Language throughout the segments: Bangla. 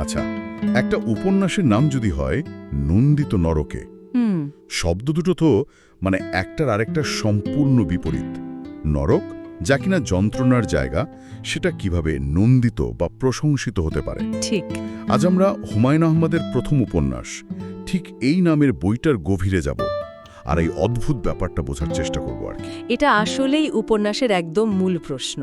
আচ্ছা, একটা উপন্যাসের নাম যদি হয় নন্দিত নরকে, হুম শব্দ দুটো তো একটার আরেকটা সম্পূর্ণ বিপরীত। নরক, যা কিনা যন্ত্রণার জায়গা, সেটা কিভাবে নন্দিত বা প্রশংসিত হতে পারে? ঠিক। আজ আমরা হুমায়ুন আহমেদের প্রথম উপন্যাস ঠিক এই নামের বইটার গভীরে যাব, আর এই অদ্ভুত ব্যাপারটা বোঝার চেষ্টা করব আর কি। এটা আসলেই উপন্যাসের একদম মূল প্রশ্ন।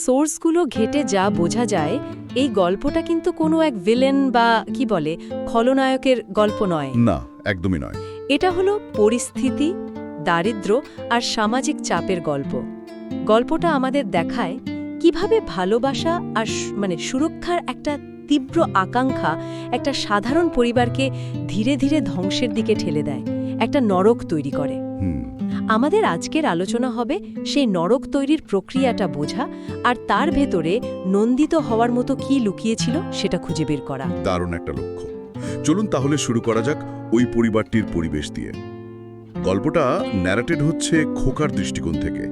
সোর্সগুলো ঘেটে যা বোঝা যায়, এই গল্পটা কিন্তু কোনো এক ভিলেন বা কি বলে খলনায়কের গল্প নয়। না, একদমই নয়। এটা হলো পরিস্থিতি, দারিদ্র্য আর সামাজিক চাপের গল্প। গল্পটা আমাদের দেখায় কিভাবে ভালোবাসা আর সুরক্ষার একটা তীব্র আকাঙ্ক্ষা একটা সাধারণ পরিবারকে ধীরে ধীরে ধ্বংসের দিকে ঠেলে দেয়, একটা নরক তৈরি করে। হুম আমাদের আজকের আলোচনা হবে সেই নরক তৈরির প্রক্রিয়াটা বোঝা আর তার ভেতরে নন্দিত হওয়ার মতো কি লুকিয়েছিল সেটা খুঁজে বের করা। দারুণ একটা লক্ষ্য। চলুন তাহলে শুরু করা যাক ওই পরিবারটির পরিবেশ দিয়ে। গল্পটা ন্যারেটেড হচ্ছে খোকার দৃষ্টিকোণ থেকে,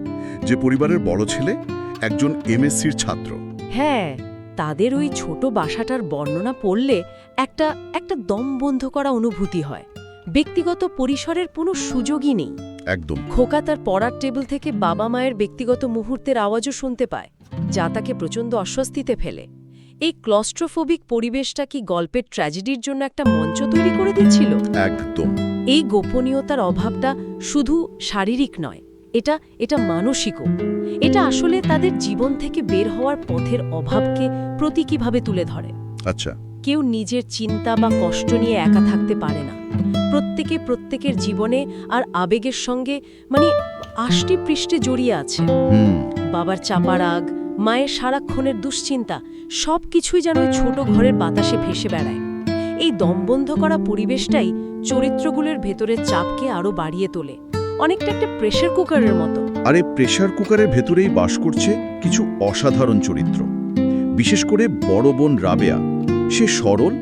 যে পরিবারের বড় ছেলে একজন এমএসসির ছাত্র। হ্যাঁ, তাদের ওই ছোট বাসাটার বর্ণনা পড়লে একটা একটা দম বন্ধ করা অনুভূতি হয়। ব্যক্তিগত পরিসরের কোনো সুযোগই নেই। একদম। খোকা তার পড়ার টেবিল থেকে বাবা মায়ের ব্যক্তিগত মুহূর্তের আওয়াজও শুনতে পায়, যা তাকে প্রচণ্ড অস্বস্তিতে ফেলে। এই ক্লস্ট্রোফোবিক পরিবেশটা কি গল্পের ট্র্যাজেডির জন্য একটা মঞ্চ তৈরি করে দিচ্ছিল? একদম। এই গোপনীয়তার অভাবটা শুধু শারীরিক নয়, এটা মানসিকও। এটা আসলে তাদের জীবন থেকে বের হওয়ার পথের অভাবকে প্রতীকীভাবে তুলে ধরে। আচ্ছা। কেউ নিজের চিন্তা বা কষ্ট নিয়ে একা থাকতে পারে না। প্রত্যেকে প্রত্যেকের জীবনে আর আবেগের সঙ্গে আষ্টি পৃষ্ঠে জড়িয়ে আছে। বাবার চাপা রাগ, মায়ের সারাক্ষণের দুশ্চিন্তা, সব কিছুই যেন ওই ছোট ঘরের বাতাসে ভেসে বেড়ায়। এই দমবন্ধ করা পরিবেশটাই চরিত্রগুলোর ভেতরের চাপকে আরও বাড়িয়ে তোলে, অনেকটা একটা প্রেসার কুকারের মতো। আর এই প্রেসার কুকারের ভেতরেই বাস করছে কিছু অসাধারণ চরিত্র। বিশেষ করে বড় বোন রাবেয়া, সে সরল,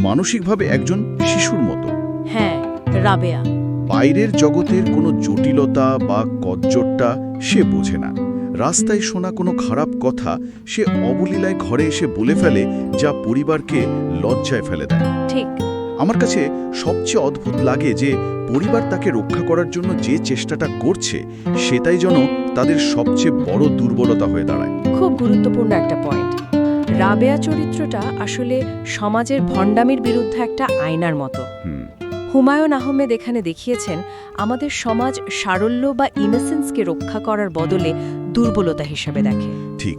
মানসিকভাবে একজন শিশুর মতো। হ্যাঁ, রাবেয়া বাইরের জগতের কোনো জটিলতা বা কজ্জটটা সে বোঝে না। রাস্তায় শোনা কোনো খারাপ কথা সে অবলীলায় ঘরে এসে বলে ফেলে, যা পরিবারকে লজ্জায় ফেলে দেয়। ঠিক। আমার কাছে সবচেয়ে অদ্ভুত লাগে যে পরিবার তাকে রক্ষা করার জন্য যে চেষ্টাটা করছে, সেটাই যেন তাদের সবচেয়ে বড় দুর্বলতা হয়ে দাঁড়ায়। খুব গুরুত্বপূর্ণ একটা পয়েন্ট। রাবেয়া চরিত্রটা আসলে সমাজের ভণ্ডামির বিরুদ্ধে একটা আয়নার মতো। হুমায়ুন আহমেদ এখানে দেখিয়েছেন আমাদের সমাজ সারল্য বা ইনোসেন্সকে রক্ষা করার বদলে দুর্বলতা হিসেবে দেখে। ঠিক।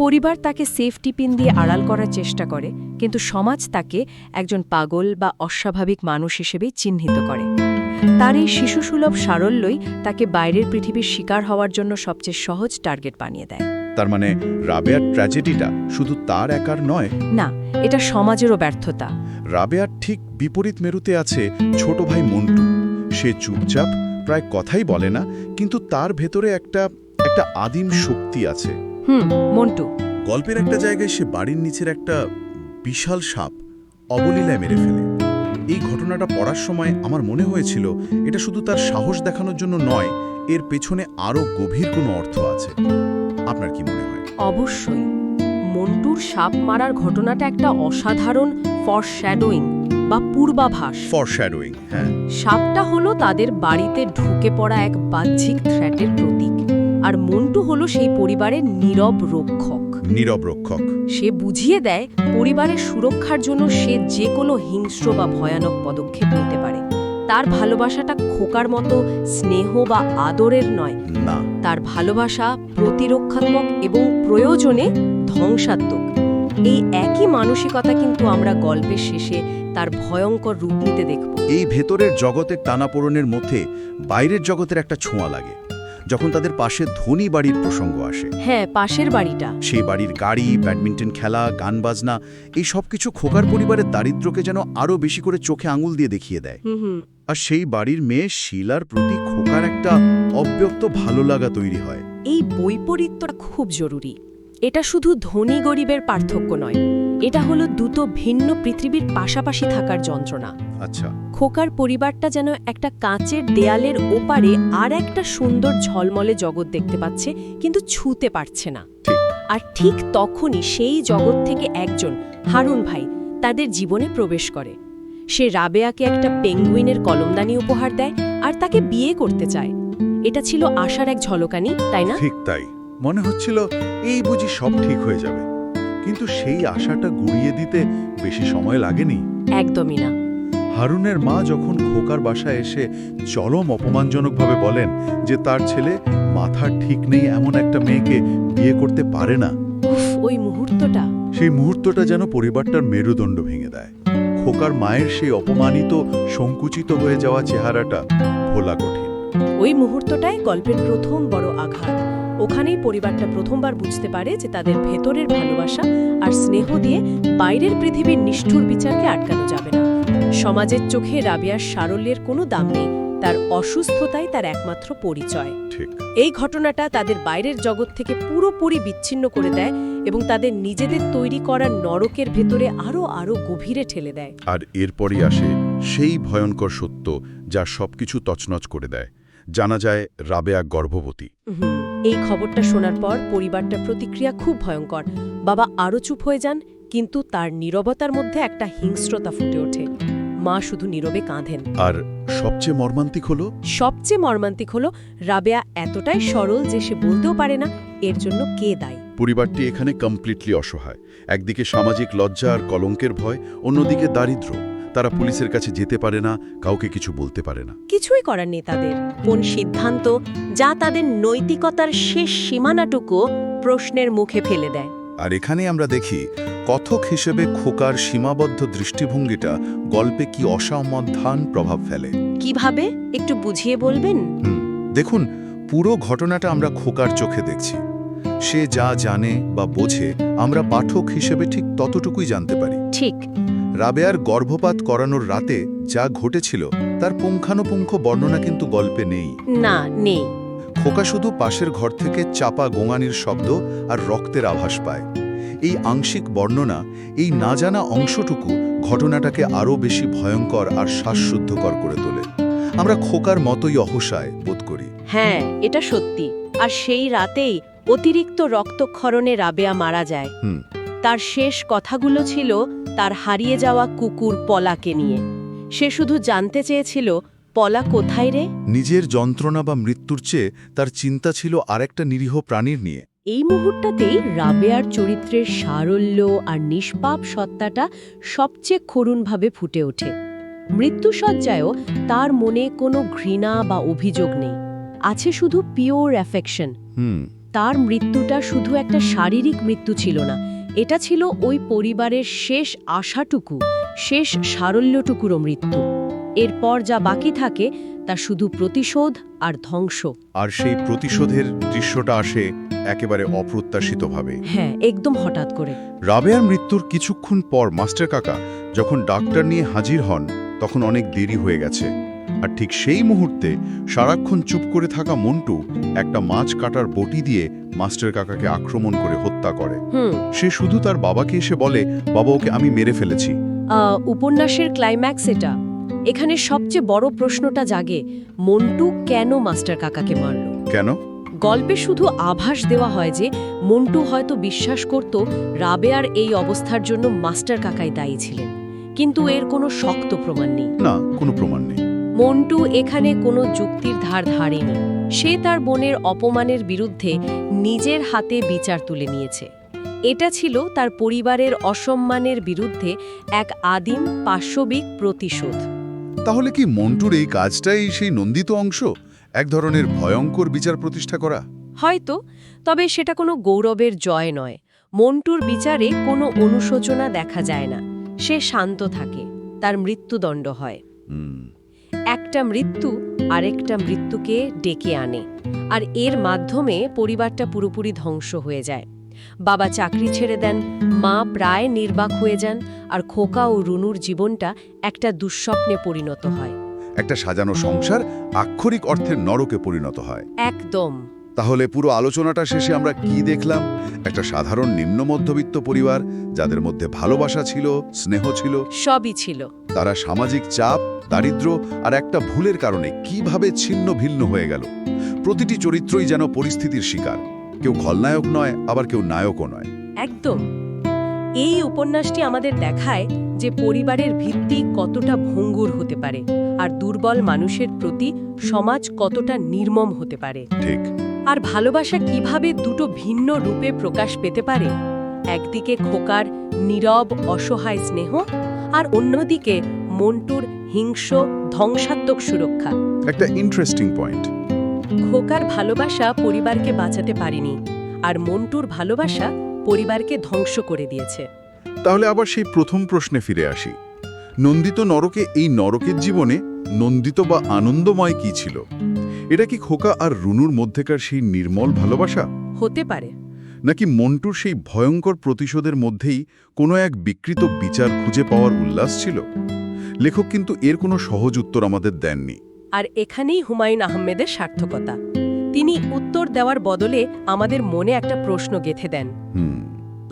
পরিবার তাকে সেফটি পিন দিয়ে আড়াল করার চেষ্টা করে, কিন্তু সমাজ তাকে একজন পাগল বা অস্বাভাবিক মানুষ হিসেবেই চিহ্নিত করে। তার এই শিশুসুলভ সারল্যই তাকে বাইরের পৃথিবীর শিকার হওয়ার জন্য সবচেয়ে সহজ টার্গেট বানিয়ে দেয়। তার মানে রাবেয়ার ট্র্যাজেডিটা শুধু তার একার নয়। না, এটা সমাজেরও ব্যর্থতা। রাবেয়ার ঠিক বিপরীত মেরুতে আছে ছোট ভাই মন্টু। সে চুপচাপ, প্রায় কথাই বলে না, কিন্তু তার ভেতরে একটা আদিম শক্তি আছে। মন্টু গল্পের একটা জায়গায় সে বাড়ির নিচের একটা বিশাল সাপ অবলীলায় মেরে ফেলে। এই ঘটনাটা পড়ার সময় আমার মনে হয়েছিল এটা শুধু তার সাহস দেখানোর জন্য নয়, এর পেছনে আরও গভীর কোনো অর্থ আছে। আপনার কি মনে হয়? অবশ্যই। মন্টুর সাপ মারার ঘটনাটা একটা অসাধারণ ফরশ্যাডোয়িং বা পূর্বাভাস। ফরশ্যাডোয়িং, হ্যাঁ। সাপটা হলো তাদের বাড়িতে ঢুকে পড়া এক বাহ্যিক থ্রেটের প্রতীক, আর মন্টু হলো সেই পরিবারের নীরব রক্ষক। সে বুঝিয়ে দেয় পরিবারের সুরক্ষার জন্য সে যে কোনো হিংস্র বা ভয়ানক পদক্ষেপ নিতে পারে। তার ভালোবাসাটা খোকার মতো স্নেহ বা আদরের নয়, না, তার ভালোবাসা প্রতিরক্ষাত্মক এবং প্রয়োজনে ধ্বংসাত্মক। এই একই মানসিকতা কিন্তু আমরা গল্পের শেষে তার ভয়ঙ্কর রূপ নিতে দেখব। এই ভেতরের জগতের টানাপোড়েনের মধ্যে বাইরের জগতের একটা ছোঁয়া লাগে যখন তাদের পাশে ধনী বাড়ির প্রসঙ্গ আসে। হ্যাঁ, পাশের বাড়িটা। সেই বাড়ির গাড়ি, ব্যাডমিন্টন খেলা, গান বাজনা, এই সব কিছু খোকার পরিবারের দারিদ্র্যকে যেন আরও বেশি করে চোখে আঙুল দিয়ে দেখিয়ে দেয়। আর সেই বাড়ির মেয়ে শীলার প্রতি খোকার একটা অব্যক্ত ভালো লাগা তৈরি হয়। এই বৈপরীত্যটা খুব জরুরি। এটা শুধু ধনী গরিবের পার্থক্য নয়, এটা হলো দুটো ভিন্ন পৃথিবীর পাশাপাশি থাকার যন্ত্রণা। আচ্ছা। খোকার পরিবারটা যেন একটা কাঁচের দেয়ালের ওপারে আর একটা সুন্দর ঝলমলে জগৎ দেখতে পাচ্ছে, কিন্তু ছুঁতে পারছে না। আর ঠিক তখনই সেই জগৎ থেকে একজন, হারুন ভাই, তাদের জীবনে প্রবেশ করে। সে রাবেয়াকে একটা পেঙ্গুইনের কলমদানি উপহার দেয় আর তাকে বিয়ে করতে চায়। এটা ছিল আশার এক ঝলকানি, তাই না? ঠিক তাই। মনে হচ্ছিল এই বুঝি সব ঠিক হয়ে যাবে, কিন্তু সেই আশাটা গুড়িয়ে দিতে বেশি সময় লাগেনি। একদমই না। হারুনের মা যখন খোকার বাসায় এসে চরম অপমানজনকভাবে বলেন যে তার ছেলে মাথার ঠিক নেই এমন একটা মেয়েকে বিয়ে করতে পারে না, উফ, ওই মুহূর্তটা। সেই মুহূর্তটা যেন পরিবারটার মেরুদণ্ড ভেঙে দেয়। খোকার মায়ের সেই অপমানিত, সংকুচিত হয়ে যাওয়া চেহারাটা ভোলা কঠিন। ওই মুহূর্তটাই গল্পের প্রথম বড় আঘাত। ওখানেই পরিবারটা প্রথমবার বুঝতে পারে যে তাদের ভেতরের ভালোবাসা আর স্নেহ দিয়ে বাইরের পৃথিবীর নিষ্ঠুর বিচারকে আটকানো যাবে না। সমাজের চোখে রাবেয়ার সারল্যের কোনো দাম নেই, তার অসুস্থতাই তার একমাত্র পরিচয়। ঠিক। এই ঘটনাটা তাদের বাইরের জগৎ থেকে পুরোপুরি বিচ্ছিন্ন করে দেয় এবং তাদের নিজেদের তৈরি করা নরকের ভেতরে আরও গভীরে ঠেলে দেয়। আর এরপরই আসে সেই ভয়ঙ্কর সত্য যা সবকিছু তছনছ করে দেয়। জানা যায় রাবেয়া গর্ভবতী। এই খবরটা শোনার পর পরিবারটার প্রতিক্রিয়া খুব ভয়ঙ্কর। বাবা আরও চুপ হয়ে যান, কিন্তু তার নীরবতার মধ্যে একটা হিংস্রতা ফুটে ওঠে। মা শুধু নীরবে কাঁধেন। আর সবচেয়ে মর্মান্তিক হলো রাবেয়া এতটাই সরল যে সে বলতেও পারে না এর জন্য কে দায়ী। পরিবারটি এখানে কমপ্লিটলি অসহায়। একদিকে সামাজিক লজ্জা আর কলঙ্কের ভয়, অন্যদিকে দারিদ্র্য। তারা পুলিশের কাছে যেতে পারে না, কাউকে কিছু বলতে পারে না। কিছুই করার নেই তাদের। কোন সিদ্ধান্ত যা তাদের নৈতিকতার শেষ সীমানাটুকু প্রশ্নের মুখে ফেলে দেয়। আর এখানে আমরা দেখি কথক হিসেবে খোকার সীমাবদ্ধ দৃষ্টিভঙ্গিটা গল্পে কি অসামাধান প্রভাব ফেলে। কিভাবে, একটু বুঝিয়ে বলবেন? দেখুন, পুরো ঘটনাটা আমরা খোকার চোখে দেখছি। সে যা জানে বা বোঝে আমরা পাঠক হিসেবে ঠিক ততটুকুই জানতে পারি। ঠিক। রাবেয়ার গর্ভপাত করানোর রাতে যা ঘটেছিল তার পুঙ্খানুপুঙ্খ বর্ণনা কিন্তু গল্পে নেই। না, নেই। খোকা শুধু পাশের ঘর থেকে চাপা গোঙানির শব্দ আর রক্তের আভাস পায়। এই আংশিক বর্ণনা, এই না জানা অংশটুকু ঘটনাটাকে আরও বেশি ভয়ঙ্কর আর শ্বাসরুদ্ধকর করে তোলে। আমরা খোকার মতোই অসহায় বোধ করি। হ্যাঁ, এটা সত্যি। আর সেই রাতেই অতিরিক্ত রক্তক্ষরণে রাবেয়া মারা যায়। তার শেষ কথাগুলো ছিল তার হারিয়ে যাওয়া কুকুর পলাকে নিয়ে। সে শুধু জানতে চেয়েছিল, পলা কোথায় রে? নিজের যন্ত্রণা বা মৃত্যুর চেয়ে তার চিন্তা ছিল আরেকটা নিরীহ প্রাণীর নিয়ে। এই মুহূর্ততেই রাবেয়ার চরিত্রের সারল্য আর নিষ্পাপ সত্তাটা সবচেয়ে করুণভাবে ফুটে ওঠে। মৃত্যুসজ্জায়ও তার মনে কোনো ঘৃণা বা অভিযোগ নেই, আছে শুধু পিওর অ্যাফেকশন। তার মৃত্যুটা শুধু একটা শারীরিক মৃত্যু ছিল না, এটা ছিল ওই পরিবারের শেষ আশাটুকু, শেষ সারল্যটুকুরও মৃত্যু। এরপর যা বাকি থাকে তা শুধু প্রতিশোধ আর ধ্বংস। আর সেই প্রতিশোধের দৃশ্যটা আসে একেবারে অপ্রত্যাশিতভাবে। হ্যাঁ, একদম হঠাৎ করে। রাবেয়ার মৃত্যুর কিছুক্ষণ পর মাস্টার কাকা যখন ডাক্তার নিয়ে হাজির হন তখন অনেক দেরি হয়ে গেছে। আর ঠিক সেই মুহূর্তে সারাক্ষণ চুপ করে থাকা মন্টু একটা মাছ কাটার বটি দিয়ে মাস্টার কাকাকে আক্রমণ করে হত্যা করে। সে শুধু তার বাবাকে এসে বলে, বাবা, ওকে আমি মেরে ফেলেছি। উপন্যাসের ক্লাইম্যাক্স এটা। এখানে সবচেয়ে বড় প্রশ্নটা জাগে, মন্টু কেন মাস্টার কাকাকে মারল? কেন? গল্পে শুধু আভাস দেওয়া হয় যে মন্টু হয়তো বিশ্বাস করত রাবেয়ার এই অবস্থার জন্য মাস্টার কাকাই দায়ী ছিলেন, কিন্তু এর কোনো শক্ত প্রমাণ নেই। না, কোনো প্রমাণ নেই। মন্টু এখানে কোনো যুক্তির ধার ধারেনি। সে তার বোনের অপমানের বিরুদ্ধে নিজের হাতে বিচার তুলে নিয়েছে। এটা ছিল তার পরিবারের অসম্মানের বিরুদ্ধে এক আদিম পাশবিক প্রতিশোধ। তাহলে কি মন্টুর এই কাজটাই সেই নন্দিত অংশ, এক ধরনের ভয়ঙ্কর বিচার প্রতিষ্ঠা করা? হয়তো, তবে সেটা কোনো গৌরবের জয় নয়। মন্টুর বিচারে কোনো অনুশোচনা দেখা যায় না। সে শান্ত থাকে, তার মৃত্যুদণ্ড হয়। একটা মৃত্যু আরেকটা মৃত্যুকে ডেকে আনে, আর এর মাধ্যমে পরিবারটা পুরোপুরি ধ্বংস হয়ে যায়। বাবা চাকরি ছেড়ে দেন, মা প্রায় নির্বাক হয়ে যান, আর খোকা ও রুনুর জীবনটা একটা দুঃস্বপ্নে পরিণত হয়। একটা সাজানো সংসার আক্ষরিক অর্থের নরকে পরিণত হয়। একদম। তাহলে পুরো আলোচনাটা শেষে আমরা কি দেখলাম? একটা সাধারণ নিম্ন মধ্যবিত্ত পরিবার, যাদের মধ্যে ভালোবাসা ছিল, স্নেহ ছিল, সবই ছিল। তারা সামাজিক চাপ, দারিদ্র্য আর একটা ভুলের কারণে কিভাবে ছিন্ন ভিন্ন হয়ে গেল। প্রতিটি চরিত্রই যেন পরিস্থিতির শিকার। কেউ খলনায়ক নয়, আবার কেউ নায়কও নয়। একদম। এই উপন্যাসটি আমাদের দেখায় যে পরিবারের ভিত্তি কতটা ভঙ্গুর হতে পারে আর দুর্বল মানুষের প্রতি সমাজ কতটা নির্মম হতে পারে। ঠিক। আর ভালোবাসা কিভাবে দুটো ভিন্ন রূপে প্রকাশ পেতে পারে, একদিকে খোকার নীরব অসহায় স্নেহ আর অন্যদিকে মন্টুর হিংস্র ধ্বংসাত্মক সুরক্ষা। একটা ইন্টারেস্টিং পয়েন্ট। খোকার ভালোবাসা পরিবারকে বাঁচাতে পারেনি, আর মন্টুর ভালোবাসা পরিবারকে ধ্বংস করে দিয়েছে। তাহলে আবার সেই প্রথম প্রশ্নে ফিরে আসি, নন্দিত নরকে এই নরকের জীবনে নন্দিত বা আনন্দময় কি ছিল? এটা কি খোকা আর রুনুর মধ্যেকার সেই নির্মল ভালোবাসা হতে পারে, নাকি মন্টুর সেই ভয়ঙ্কর প্রতিশোধের মধ্যেই কোনো এক বিকৃত বিচার খুঁজে পাওয়ার উল্লাস ছিল? লেখক কিন্তু এর কোনো সহজ উত্তর আমাদের দেননি। আর এখানেই হুমায়ুন আহমেদের সার্থকতা। তিনি উত্তর দেওয়ার বদলে আমাদের মনে একটা প্রশ্ন গেঁথে দেন।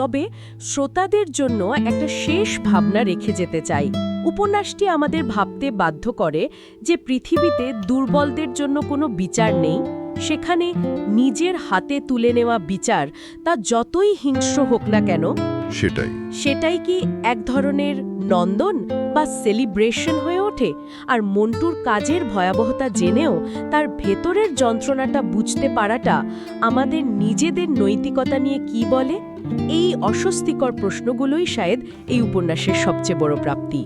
তবে শ্রোতাদের জন্য একটা শেষ ভাবনা রেখে যেতে চাই। উপন্যাসটি আমাদের ভাবতে বাধ্য করে যে পৃথিবীতে দুর্বলদের জন্য কোনো বিচার নেই, সেখানে নিজের হাতে তুলে নেওয়া বিচার তা যতই হিংস্র হোক না কেন, সেটাই কি এক ধরনের নন্দন বা সেলিব্রেশন হয়ে ওঠে। আর মন্টুর কাজের ভয়াবহতা জেনেও তার ভেতরের যন্ত্রণাটা বুঝতে পারাটা আমাদের নিজেদের নৈতিকতা নিয়ে কি বলে? এই অস্বস্তিকর প্রশ্নগুলোই শায়দ এই উপন্যাসের সবচেয়ে বড় প্রাপ্তি।